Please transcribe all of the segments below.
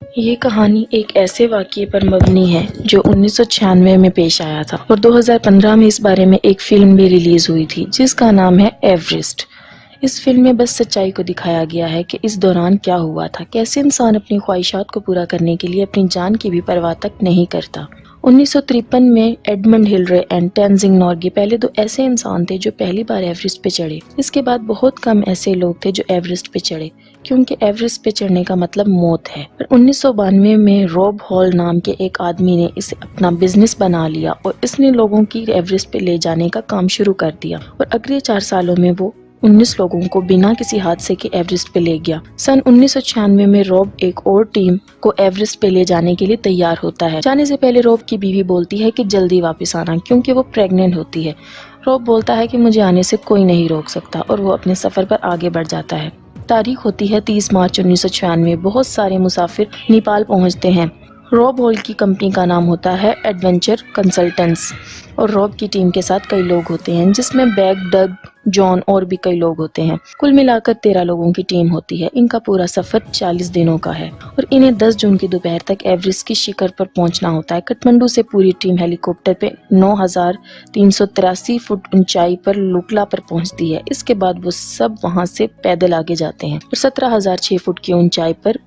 یہ کہانی ایک ایسے واقعے پر مبنی ہے جو 1996 میں پیش آیا تھا اور 2015 میں اس بارے میں ایک فلم بھی ریلیز ہوئی تھی جس کا نام ہے ایوریسٹ۔ اس فلم میں بس سچائی کو دکھایا گیا ہے کہ اس دوران کیا ہوا تھا، کیسے انسان اپنی خواہشات کو پورا کرنے کے لیے اپنی جان کی بھی پرواہ تک نہیں کرتا۔ 1953 میں ایڈمنڈ ہلرے اینڈ تینزنگ نورگے پہلے دو ایسے انسان تھے جو پہلی بار ایوریسٹ پہ چڑھے۔ اس کے بعد بہت کم ایسے لوگ تھے جو ایوریسٹ پہ چڑھے، کیونکہ ایوریسٹ پہ چڑھنے کا مطلب موت ہے۔ پر 1992 میں روب ہال نام کے ایک آدمی نے اسے اپنا بزنس بنا لیا اور اس نے لوگوں کی ایوریسٹ پہ لے جانے کا کام شروع کر دیا، اور اگلے 4 سالوں میں وہ 19 لوگوں کو بنا کسی حادثے کے ایوریسٹ پہ لے گیا۔ سن 1996 میں روب ایک اور ٹیم کو ایوریسٹ پہ لے جانے کے لیے تیار ہوتا ہے۔ جانے سے پہلے روب کی بیوی بولتی ہے کہ جلدی واپس آنا، کیونکہ وہ پریگننٹ ہوتی ہے۔ روب بولتا ہے کہ مجھے آنے سے کوئی نہیں روک سکتا، اور وہ اپنے سفر پر آگے بڑھ جاتا ہے۔ تاریخ ہوتی ہے 30 مارچ 1996۔ بہت سارے مسافر نیپال پہنچتے ہیں۔ روب ہال کی کمپنی کا نام ہوتا ہے ایڈونچر کنسلٹنٹس، اور روب کی ٹیم کے ساتھ کئی لوگ ہوتے ہیں جس میں بیگ، ڈگ، جان اور بھی کئی لوگ ہوتے ہیں۔ کل ملا کر 13 لوگوں کی ٹیم ہوتی ہے۔ ان کا پورا سفر 40 دنوں کا ہے، اور انہیں 10 جون کی دوپہر تک ایوریسٹ کی شکر پر پہنچنا ہوتا ہے۔ کٹھمنڈو سے پوری ٹیم ہیلی کاپٹر پہ 9383 فٹ اونچائی پر لوکلا پر پہنچتی ہے۔ اس کے بعد وہ سب وہاں سے پیدل آگے جاتے ہیں اور 17006 فٹ کی اونچائی پر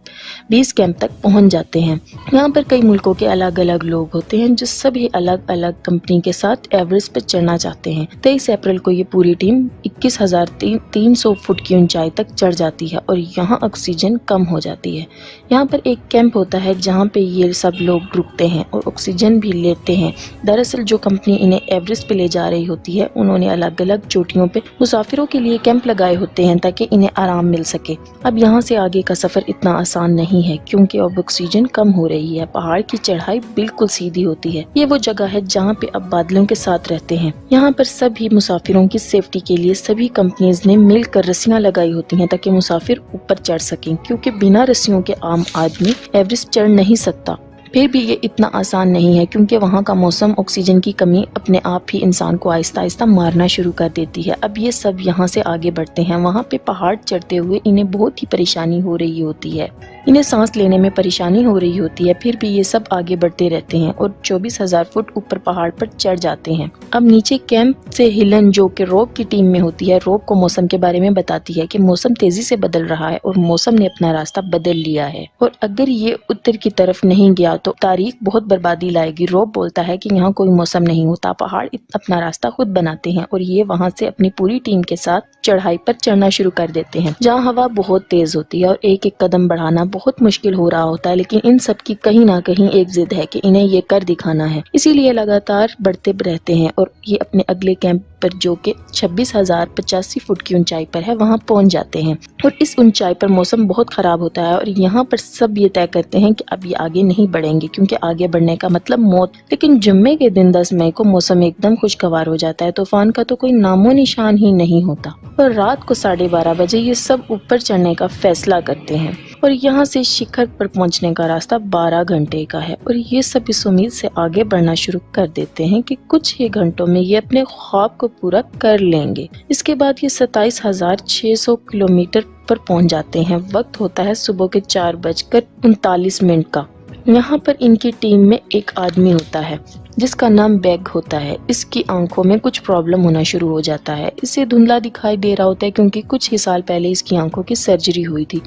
20 کیمپ تک پہنچ جاتے ہیں۔ یہاں پر کئی ملکوں کے الگ الگ لوگ ہوتے ہیں جو سبھی الگ الگ کمپنی کے ساتھ ایوریسٹ پر چڑھنا چاہتے ہیں۔ 23 اپریل کو یہ پوری ٹیم 21300 فٹ کی اونچائی تک چڑھ جاتی ہے، اور یہاں آکسیجن کم ہو جاتی ہے۔ یہاں پر ایک کیمپ ہوتا ہے جہاں پہ یہ سب لوگ رکتے ہیں اور آکسیجن بھی لیتے ہیں۔ دراصل جو کمپنی انہیں ایوریسٹ پہ لے جا رہی ہوتی ہے، انہوں نے الگ الگ چوٹیوں پہ مسافروں کے لیے کیمپ لگائے ہوتے ہیں تاکہ انہیں آرام مل سکے۔ اب یہاں سے آگے کا سفر اتنا آسان نہیں ہے کیونکہ اب آکسیجن کم ہو رہی ہے۔ پہاڑ کی چڑھائی بالکل سیدھی ہوتی ہے۔ یہ وہ جگہ ہے جہاں پہ اب بادلوں کے ساتھ رہتے ہیں۔ یہاں پر سبھی مسافروں کی سیفٹی کے لیے سبھی کمپنیز نے مل کر رسیاں لگائی ہوتی ہیں تاکہ مسافر اوپر چڑھ سکیں، کیونکہ بنا رسیوں کے عام آدمی ایوریسٹ چڑھ نہیں سکتا۔ پھر بھی یہ اتنا آسان نہیں ہے کیونکہ وہاں کا موسم آکسیجن کی کمی اپنے آپ ہی انسان کو آہستہ آہستہ مارنا شروع کر دیتی ہے۔ اب یہ سب یہاں سے آگے بڑھتے ہیں۔ وہاں پہ پہاڑ چڑھتے ہوئے انہیں بہت ہی پریشانی ہو رہی ہوتی ہے، انہیں سانس لینے میں پریشانی ہو رہی ہوتی ہے۔ پھر بھی یہ سب آگے بڑھتے رہتے ہیں اور 24000 فٹ اوپر پہاڑ پر چڑھ جاتے ہیں۔ اب نیچے کیمپ سے ہیلن، جو کہ روب کی ٹیم میں ہوتی ہے، روب کو موسم کے بارے میں بتاتی ہے کہ موسم تیزی سے بدل رہا ہے اور موسم نے اپنا راستہ بدل لیا ہے، اور اگر یہ اتر کی طرف نہیں گیا تو تاریخ بہت بربادی لائے گی۔ روب بولتا ہے کہ یہاں کوئی موسم نہیں ہوتا، پہاڑ اپنا راستہ خود بناتے ہیں، اور یہ وہاں سے اپنی پوری ٹیم کے ساتھ چڑھائی پر چڑھنا شروع کر دیتے ہیں جہاں ہوا بہت تیز ہوتی ہے اور ایک ایک قدم بڑھانا بہت مشکل ہو رہا ہوتا ہے، لیکن ان سب کی کہیں نہ کہیں ایک ضد ہے کہ انہیں یہ کر دکھانا ہے، اسی لیے لگاتار بڑھتے رہتے ہیں، اور یہ اپنے اگلے کیمپ پر جو کہ 26085 فٹ کی اونچائی پر ہے وہاں پہنچ جاتے ہیں۔ اور اس اونچائی پر موسم بہت خراب ہوتا ہے، اور یہاں پر سب یہ طے کرتے ہیں کہ اب یہ آگے نہیں بڑھیں گے کیونکہ آگے بڑھنے کا مطلب موت۔ لیکن جمعے کے دن 10 مئی کو موسم ایک دم خوشگوار ہو جاتا ہے، طوفان کا تو کوئی نام و نشان ہی نہیں ہوتا، اور رات کو 12:30 بجے یہ سب اوپر چڑھنے کا فیصلہ کرتے ہیں، اور یہاں سے شکر پر پہنچنے کا راستہ 12 گھنٹے کا ہے، اور یہ سب اس امید سے آگے بڑھنا شروع کر دیتے ہیں کہ کچھ ہی گھنٹوں میں یہ اپنے خواب کو پورا کر لیں گے۔ اس کے بعد یہ 27600 کلومیٹر پر پہنچ جاتے ہیں۔ وقت ہوتا ہے صبح کے 4:39 کا۔ یہاں پر ان کی ٹیم میں ایک آدمی ہوتا ہے جس کا نام بیگ ہوتا ہے۔ اس کی آنکھوں میں کچھ پرابلم ہونا شروع ہو جاتا ہے، اسے دھندلا دکھائی دے رہا ہوتا ہے کیونکہ کچھ ہی سال پہلے اس کی آنکھوں کی سرجری ہوئی تھی۔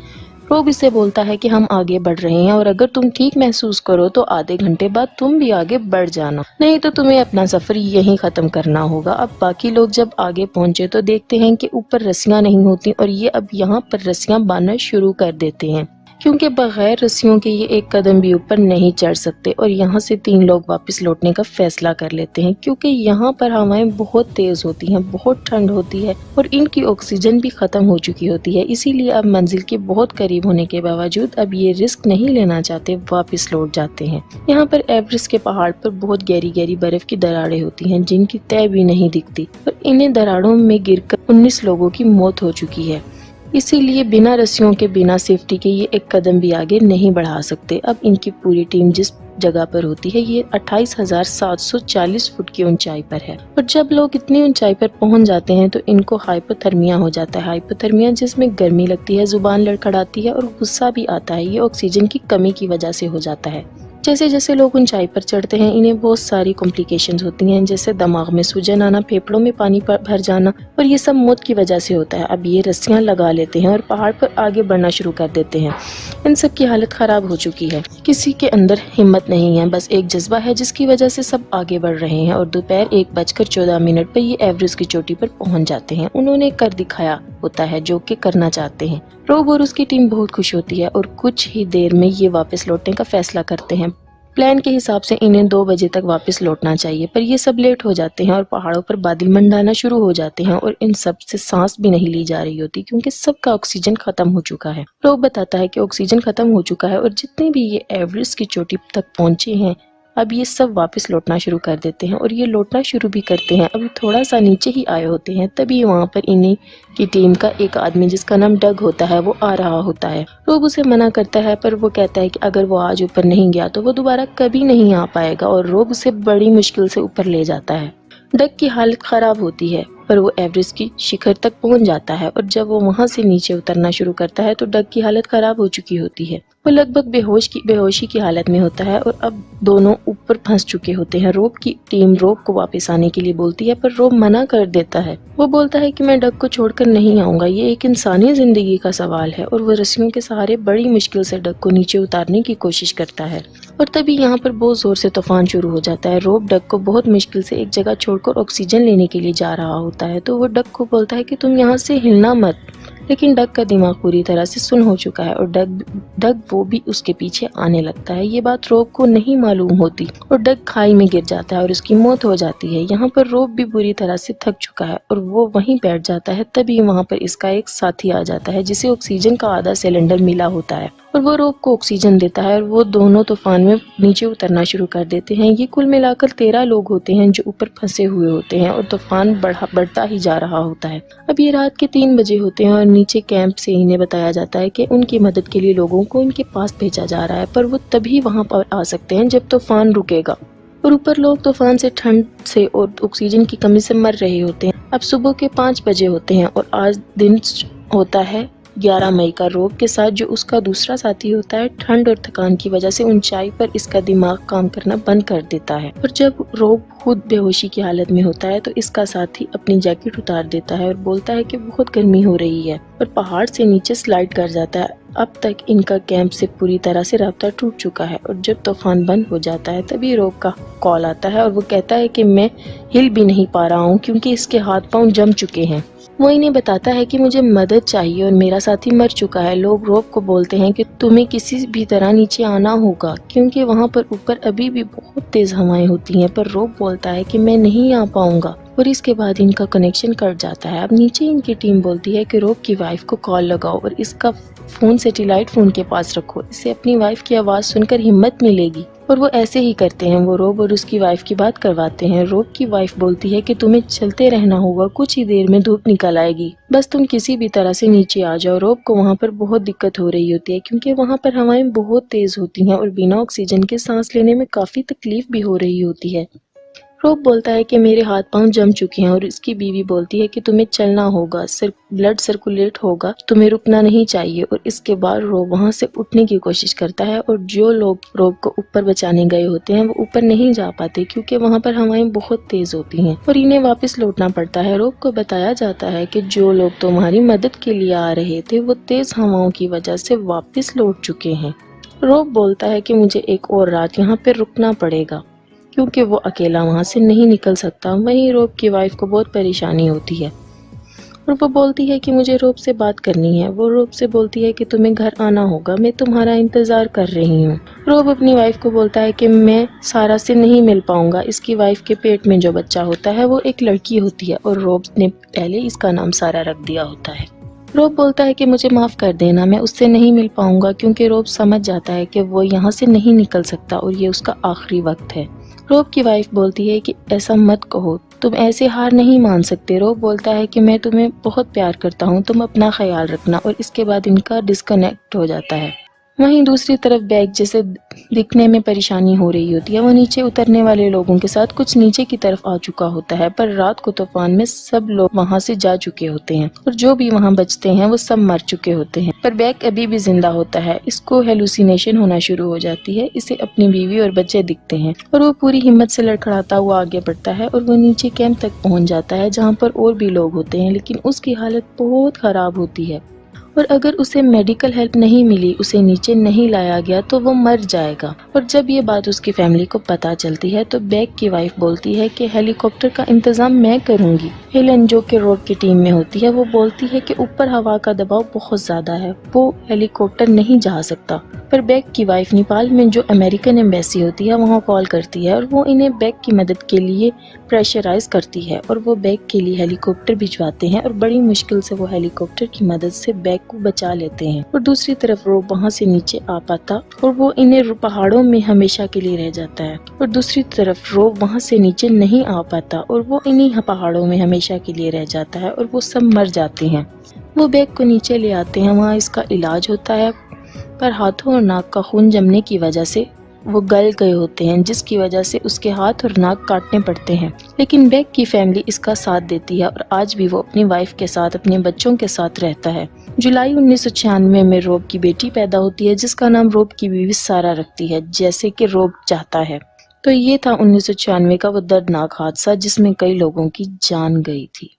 روب اسے بولتا ہے کہ ہم آگے بڑھ رہے ہیں، اور اگر تم ٹھیک محسوس کرو تو آدھے گھنٹے بعد تم بھی آگے بڑھ جانا، نہیں تو تمہیں اپنا سفر یہیں ختم کرنا ہوگا۔ اب باقی لوگ جب آگے پہنچے تو دیکھتے ہیں کہ اوپر رسیاں نہیں ہوتی، اور یہ اب یہاں پر رسیاں باندھنا شروع کر دیتے ہیں کیونکہ بغیر رسیوں کے یہ ایک قدم بھی اوپر نہیں چڑھ سکتے، اور یہاں سے 3 لوگ واپس لوٹنے کا فیصلہ کر لیتے ہیں کیونکہ یہاں پر ہوائیں بہت تیز ہوتی ہیں، بہت ٹھنڈ ہوتی ہے، اور ان کی آکسیجن بھی ختم ہو چکی ہوتی ہے، اسی لیے اب منزل کے بہت قریب ہونے کے باوجود اب یہ رسک نہیں لینا چاہتے، واپس لوٹ جاتے ہیں۔ یہاں پر ایوریسٹ کے پہاڑ پر بہت گہری گہری برف کی دراڑیں ہوتی ہیں جن کی تہ بھی نہیں دکھتی، اور انہیں دراڑوں میں گر کر 19 لوگوں کی موت ہو چکی ہے۔ اسی لیے بنا رسیوں کے بنا سیفٹی کے یہ ایک قدم بھی آگے نہیں بڑھا سکتے۔ اب ان کی پوری ٹیم جس جگہ پر ہوتی ہے یہ 28,740 فٹ کی اونچائی پر ہے، اور جب لوگ اتنی اونچائی پر پہنچ جاتے ہیں تو ان کو ہائپوتھرمیا ہو جاتا ہے۔ ہائپوتھرمیا جس میں گرمی لگتی ہے، زبان لڑکھڑاتی ہے اور غصہ بھی آتا ہے، یہ آکسیجن کی کمی کی وجہ سے ہو جاتا ہے۔ جیسے جیسے لوگ اونچائی پر چڑھتے ہیں انہیں بہت ساری کمپلیکیشنز ہوتی ہیں، جیسے دماغ میں سوجن آنا، پھیپھڑوں میں پانی بھر جانا، اور یہ سب موت کی وجہ سے ہوتا ہے۔ اب یہ رسیاں لگا لیتے ہیں اور پہاڑ پر آگے بڑھنا شروع کر دیتے ہیں۔ ان سب کی حالت خراب ہو چکی ہے، کسی کے اندر ہمت نہیں ہے، بس ایک جذبہ ہے جس کی وجہ سے سب آگے بڑھ رہے ہیں، اور دوپہر 1:14 پر یہ ایورسٹ کی چوٹی پر پہنچ جاتے ہیں۔ انہوں نے کر دکھایا ہوتا ہے جو کہ کرنا چاہتے ہیں۔ روب اور اس کی ٹیم بہت خوش ہوتی ہے اور کچھ ہی دیر میں یہ واپس لوٹنے کا فیصلہ کرتے ہیں۔ پلان کے حساب سے انہیں 2 بجے تک واپس لوٹنا چاہیے، پر یہ سب لیٹ ہو جاتے ہیں اور پہاڑوں پر بادل منڈانا شروع ہو جاتے ہیں، اور ان سب سے سانس بھی نہیں لی جا رہی ہوتی کیونکہ سب کا آکسیجن ختم ہو چکا ہے۔ روب بتاتا ہے کہ آکسیجن ختم ہو چکا ہے، اور جتنے بھی یہ ایورسٹ کی چوٹی تک پہنچے ہیں اب یہ سب واپس لوٹنا شروع کر دیتے ہیں، اور یہ لوٹنا شروع بھی کرتے ہیں۔ ابھی تھوڑا سا نیچے ہی آئے ہوتے ہیں، تبھی وہاں پر انہیں کی ٹیم کا ایک آدمی جس کا نام ڈگ ہوتا ہے وہ آ رہا ہوتا ہے۔ روب اسے منع کرتا ہے، پر وہ کہتا ہے کہ اگر وہ آج اوپر نہیں گیا تو وہ دوبارہ کبھی نہیں آ پائے گا، اور روب اسے بڑی مشکل سے اوپر لے جاتا ہے۔ ڈگ کی حالت خراب ہوتی ہے، پر وہ ایورسٹ کی شکھر تک پہنچ جاتا ہے، اور جب وہ وہاں سے نیچے اترنا شروع کرتا ہے تو ڈگ کی حالت خراب ہو چکی ہوتی ہے۔ وہ لگ بھگ بے ہوشی کی حالت میں ہوتا ہے، اور اب دونوں اوپر پھنس چکے ہوتے ہیں۔ روب کی ٹیم روب کو واپس آنے کے لیے بولتی ہے، پر روب منع کر دیتا ہے۔ وہ بولتا ہے کہ میں ڈگ کو چھوڑ کر نہیں آؤں گا، یہ ایک انسانی زندگی کا سوال ہے، اور وہ رسیوں کے سہارے بڑی مشکل سے ڈگ کو نیچے اتارنے کی کوشش کرتا ہے۔ اور تبھی یہاں پر بہت زور سے طوفان شروع ہو جاتا ہے۔ روب ڈگ کو بہت مشکل سے ایک جگہ چھوڑ کر آکسیجن لینے کے لیے جا رہا ہوتا ہے، تو وہ ڈگ کو بولتا ہے کہ تم یہاں سے ہلنا مت، لیکن ڈگ کا دماغ پوری طرح سے سن ہو چکا ہے، اور ڈگ وہ بھی اس کے پیچھے آنے لگتا ہے۔ یہ بات روب کو نہیں معلوم ہوتی، اور ڈگ کھائی میں گر جاتا ہے اور اس کی موت ہو جاتی ہے۔ یہاں پر روب بھی بری طرح سے تھک چکا ہے اور وہ وہیں بیٹھ جاتا ہے، تبھی وہاں پر اس کا ایک ساتھی آ جاتا ہے جسے آکسیجن کا آدھا سلنڈر ملا ہوتا ہے، اور وہ روب کو آکسیجن دیتا ہے، اور وہ دونوں طوفان میں نیچے اترنا شروع کر دیتے ہیں۔ یہ کل ملا کر 13 لوگ ہوتے ہیں جو اوپر پھنسے ہوئے ہوتے ہیں، اور طوفان بڑھتا ہی جا رہا ہوتا ہے۔ اب یہ رات کے 3 بجے ہوتے ہیں، اور نیچے کیمپ سے انہیں بتایا جاتا ہے کہ ان کی مدد کے لیے لوگوں کو ان کے پاس بھیجا جا رہا ہے، پر وہ تبھی وہاں پر آ سکتے ہیں جب طوفان رکے گا، اور اوپر لوگ طوفان سے، ٹھنڈ سے اور آکسیجن کی کمی سے مر رہے ہوتے ہیں۔ اب صبح کے 5 بجے ہوتے ہیں، اور آج دن ہوتا ہے 11 مئی کا۔ روب کے ساتھ جو اس کا دوسرا ساتھی ہوتا ہے، ٹھنڈ اور تھکان کی وجہ سے اونچائی پر اس کا دماغ کام کرنا بند کر دیتا ہے، اور جب روب خود بے ہوشی کی حالت میں ہوتا ہے تو اس کا ساتھی اپنی جیکٹ اتار دیتا ہے اور بولتا ہے کہ بہت گرمی ہو رہی ہے، اور پہاڑ سے نیچے سلائیڈ کر جاتا ہے۔ اب تک ان کا کیمپ سے پوری طرح سے رابطہ ٹوٹ چکا ہے، اور جب طوفان بند ہو جاتا ہے تبھی روب کا کال آتا ہے، اور وہ کہتا ہے کہ میں ہل بھی نہیں پا رہا ہوں کیونکہ اس کے ہاتھ پاؤں جم چکے ہیں۔ وہ انہیں بتاتا ہے کہ مجھے مدد چاہیے اور میرا ساتھی مر چکا ہے۔ لوگ روب کو بولتے ہیں کہ تمہیں کسی بھی طرح نیچے آنا ہوگا کیونکہ وہاں پر اوپر ابھی بھی بہت تیز ہوائیں ہوتی ہیں، پر روب بولتا ہے کہ میں نہیں آ پاؤں گا، اور اس کے بعد ان کا کنیکشن کٹ جاتا ہے۔ اب نیچے ان کی ٹیم بولتی ہے کہ روب کی وائف کو کال لگاؤ اور اس کا فون سیٹیلائٹ فون کے پاس رکھو، اسے اپنی وائف کی آواز سن کر ہمت ملے گی، اور وہ ایسے ہی کرتے ہیں۔ وہ روب اور اس کی وائف کی بات کرواتے ہیں۔ روب کی وائف بولتی ہے کہ تمہیں چلتے رہنا ہوگا، کچھ ہی دیر میں دھوپ نکل آئے گی، بس تم کسی بھی طرح سے نیچے آ جاؤ۔ روب کو وہاں پر بہت دقت ہو رہی ہوتی ہے کیونکہ وہاں پر ہوائیں بہت تیز ہوتی ہیں اور بنا آکسیجن کے سانس لینے میں کافی تکلیف بھی ہو رہی ہوتی ہے۔ روب بولتا ہے کہ میرے ہاتھ پاؤں جم چکے ہیں، اور اس کی بیوی بولتی ہے کہ تمہیں چلنا ہوگا، بلڈ سرکولیٹ ہوگا، تمہیں رکنا نہیں چاہیے، اور اس کے بعد روب وہاں سے اٹھنے کی کوشش کرتا ہے، اور جو لوگ روب کو اوپر بچانے گئے ہوتے ہیں وہ اوپر نہیں جا پاتے کیونکہ وہاں پر ہوائیں بہت تیز ہوتی ہیں اور انہیں واپس لوٹنا پڑتا ہے۔ روب کو بتایا جاتا ہے کہ جو لوگ تمہاری مدد کے لیے آ رہے تھے وہ تیز ہواؤں کی وجہ سے واپس لوٹ چکے ہیں۔ روب بولتا ہے کہ مجھے ایک اور رات یہاں پہ رکنا پڑے گا کیونکہ وہ اکیلا وہاں سے نہیں نکل سکتا۔ وہیں روب کی وائف کو بہت پریشانی ہوتی ہے اور وہ بولتی ہے کہ مجھے روب سے بات کرنی ہے۔ وہ روب سے بولتی ہے کہ تمہیں گھر آنا ہوگا، میں تمہارا انتظار کر رہی ہوں۔ روب اپنی وائف کو بولتا ہے کہ میں سارا سے نہیں مل پاؤں گا۔ اس کی وائف کے پیٹ میں جو بچہ ہوتا ہے وہ ایک لڑکی ہوتی ہے اور روب نے پہلے اس کا نام سارا رکھ دیا ہوتا ہے۔ روب بولتا ہے کہ مجھے معاف کر دینا، میں اس سے نہیں مل پاؤں گا کیونکہ روب سمجھ جاتا ہے کہ وہ یہاں سے نہیں نکل سکتا اور یہ اس کا آخری وقت ہے۔ روب کی وائف بولتی ہے کہ ایسا مت کہو، تم ایسے ہار نہیں مان سکتے۔ روب بولتا ہے کہ میں تمہیں بہت پیار کرتا ہوں، تم اپنا خیال رکھنا، اور اس کے بعد ان کا ڈسکنیکٹ ہو جاتا ہے۔ وہیں دوسری طرف بیگ جسے دکھنے میں پریشانی ہو رہی ہوتی ہے، وہ نیچے اترنے والے لوگوں کے ساتھ کچھ نیچے کی طرف آ چکا ہوتا ہے، پر رات کو طوفان میں سب لوگ وہاں سے جا چکے ہوتے ہیں اور جو بھی وہاں بچتے ہیں وہ سب مر چکے ہوتے ہیں، پر بیگ ابھی بھی زندہ ہوتا ہے۔ اس کو ہیلوسینیشن ہونا شروع ہو جاتی ہے، اسے اپنی بیوی اور بچے دکھتے ہیں اور وہ پوری ہمت سے لڑکھڑاتا ہوا آگے بڑھتا ہے اور وہ نیچے کیمپ تک پہنچ جاتا ہے جہاں پر اور بھی لوگ ہوتے ہیں، لیکن اس کی حالت بہت خراب ہوتی ہے اور اگر اسے میڈیکل ہیلپ نہیں ملی، اسے نیچے نہیں لایا گیا تو وہ مر جائے گا۔ اور جب یہ بات اس کی فیملی کو پتہ چلتی ہے تو بیگ کی وائف بولتی ہے کہ ہیلی کاپٹر کا انتظام میں کروں گی۔ ہیلن جو کہ روب کی ٹیم میں ہوتی ہے وہ بولتی ہے کہ اوپر ہوا کا دباؤ بہت زیادہ ہے، وہ ہیلی کاپٹر نہیں جا سکتا، پر بیگ کی وائف نیپال میں جو امریکن ایمبیسی ہوتی ہے وہاں کال کرتی ہے اور وہ انہیں بیگ کی مدد کے لیے پریشرائز کرتی ہے اور وہ بیگ کے لیے ہیلی کاپٹر بھجواتے ہیں اور بڑی مشکل سے وہ ہیلی کاپٹر کی مدد سے بیگ کو بچا لیتے ہیں۔ اور دوسری طرف روب وہاں سے نیچے آ پاتا اور وہ انہیں پہاڑوں میں ہمیشہ کے لیے رہ جاتا ہے، اور دوسری طرف روب وہاں سے نیچے نہیں آ پاتا اور وہ انہیں پہاڑوں میں ہمیشہ کے لیے رہ جاتا ہے اور وہ سب مر جاتے ہیں۔ وہ بیگ کو نیچے لے آتے ہیں، وہاں اس کا علاج ہوتا ہے، پر ہاتھوں اور ناک کا خون جمنے کی وجہ سے وہ گل گئے ہوتے ہیں، جس کی وجہ سے اس کے ہاتھ اور ناک کاٹنے پڑتے ہیں، لیکن بیگ کی فیملی اس کا ساتھ دیتی ہے اور آج بھی وہ اپنی وائف کے ساتھ اپنے بچوں کے ساتھ رہتا ہے۔ جولائی 1996 میں روب کی بیٹی پیدا ہوتی ہے جس کا نام روب کی بیوی سارا رکھتی ہے، جیسے کہ روب چاہتا ہے۔ تو یہ تھا 1996 کا وہ دردناک حادثہ جس میں کئی لوگوں کی جان گئی تھی۔